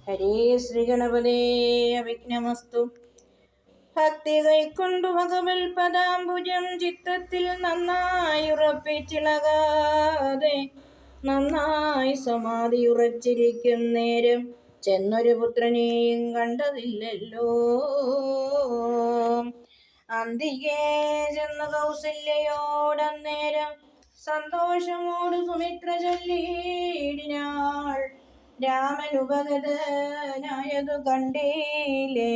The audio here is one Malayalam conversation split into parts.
ഹരേ ശ്രീ ഗണപതേ അവിഘ്നമസ്തു. ഭക്തി കൈക്കൊണ്ടു ഭഗവൽ പദാംബുജം ചിത്തത്തിൽ നന്നായി ഉറപ്പിച്ചിളകാതെ നന്നായി സമാധിയുറച്ചിരിക്കും നേരം ചെന്നൊരു പുത്രനെയും കണ്ടതില്ലല്ലോ. അന്തികേ ചെന്ന കൗസല്യയോടന്നേരം സന്തോഷമോട് സുമിത്ര ചൊല്ലിയിടിനാൾ, രാമനുപഗതനായതു കണ്ടീലേ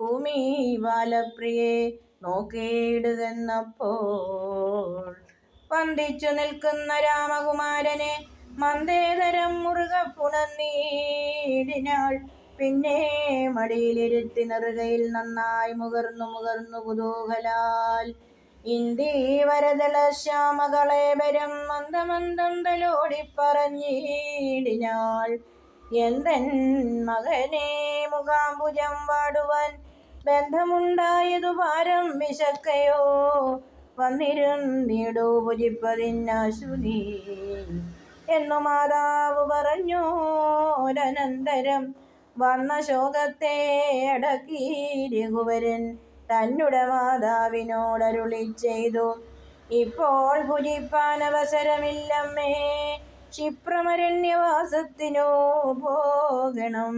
ഭൂമി ബാലപ്രിയെ നോക്കിയിടുതെന്നപ്പോൾ. വന്ദിച്ചു നിൽക്കുന്ന രാമകുമാരനെ മന്ദേതരം മുറുകെ പുണർന്നീടിനാൾ. പിന്നെ മടിയിലിരുത്തി നെറുകയിൽ നന്നായി മുകർന്നു കുതൂഹലാൽ ഇന്ദീവരദള ശ്യാമകളേബരം മന്ദമന്ദം തലോടി പറഞ്ഞിടിനാൾ, എന്തൻ മകനെ മുഖാംബുജം വാടുവാൻ ബന്ധമുണ്ടായതു ഭാരം വിശക്കയോ, വന്നിരുന്നീടു ഭുജിപ്പതിന്നാശു നീ എന്നു മാതാവ് പറഞ്ഞോരനന്തരം. വന്ന ശോകത്തെ അടക്കി രഘുവരൻ തന്നുടെ മാതാവിനോടരുളി ചെയ്തു, ഇപ്പോൾ ഭുജിപ്പാൻ അവസരമില്ലമ്മേ, ക്ഷിപ്രമരണ്യവാസത്തിനു പോകണം.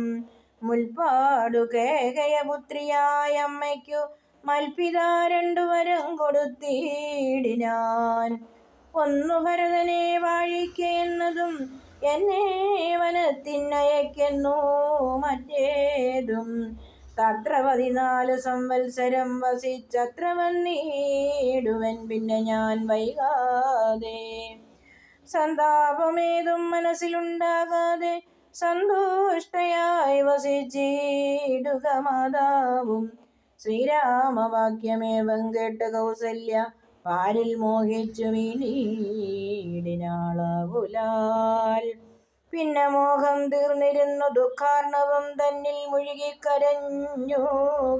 മുൽപ്പാടു കേകയപുത്രിയായ അമ്മയ്ക്കു മൽപിത രണ്ടു വരം കൊടുത്തിടിനാൻ. ഒന്നു ഭരതനെ വാഴിക്കെന്നതും എന്നെ വനത്തിനയക്കെന്നു മറ്റേതും തത്ര 14 സംവത്സരം വസിച്ചത്ര വന്നിടുവൻ പിന്നെ ഞാൻ വൈകാതെ. സന്താപമേതും മനസ്സിലുണ്ടാകാതെ സന്തുഷ്ടയായി വസിച്ചിടുക മാതാവും. ശ്രീരാമവാക്യമേവം കേട്ട് കൗസല്യ പാരിൽ മോഹിച്ചു വീണിടിനാളാകുലാൽ. പിന്നെ മോഹം തീർന്നിരുന്നു ദുഃഖാർണവം തന്നിൽ മുഴുകി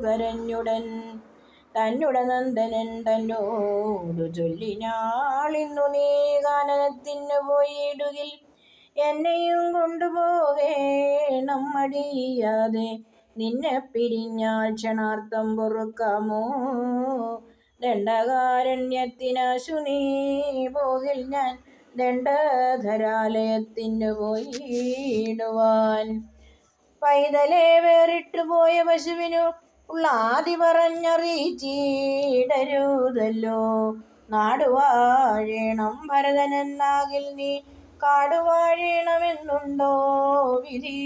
കരഞ്ഞുടൻ തന്നുടെ നന്ദനൻ തന്നോടു ചൊല്ലിനാളിന്നു നീ കാനനത്തിനു പോയിടുകിൽ എന്നെയും കൊണ്ടുപോകേണം മടിയാതെ. നിന്നെ പിരിഞ്ഞാൽ ക്ഷണാർത്ഥം പൊറുക്കാമോ, ദണ്ഡകാരണ്യത്തിനാശു നീ പോകിൽ ഞാൻ ദണ്ഡധരാലയത്തിനു പോയിടുവാൻ. പൈതലെ വേറിട്ടു പോയ പശുവിനു ഉള്ള ആദി പറഞ്ഞറിയിച്ചിടരുതല്ലോ. നാടുവാഴേണം ഭരതനെന്നാകിൽ നീ കാടുവാഴേണമെന്നുണ്ടോ വിധി.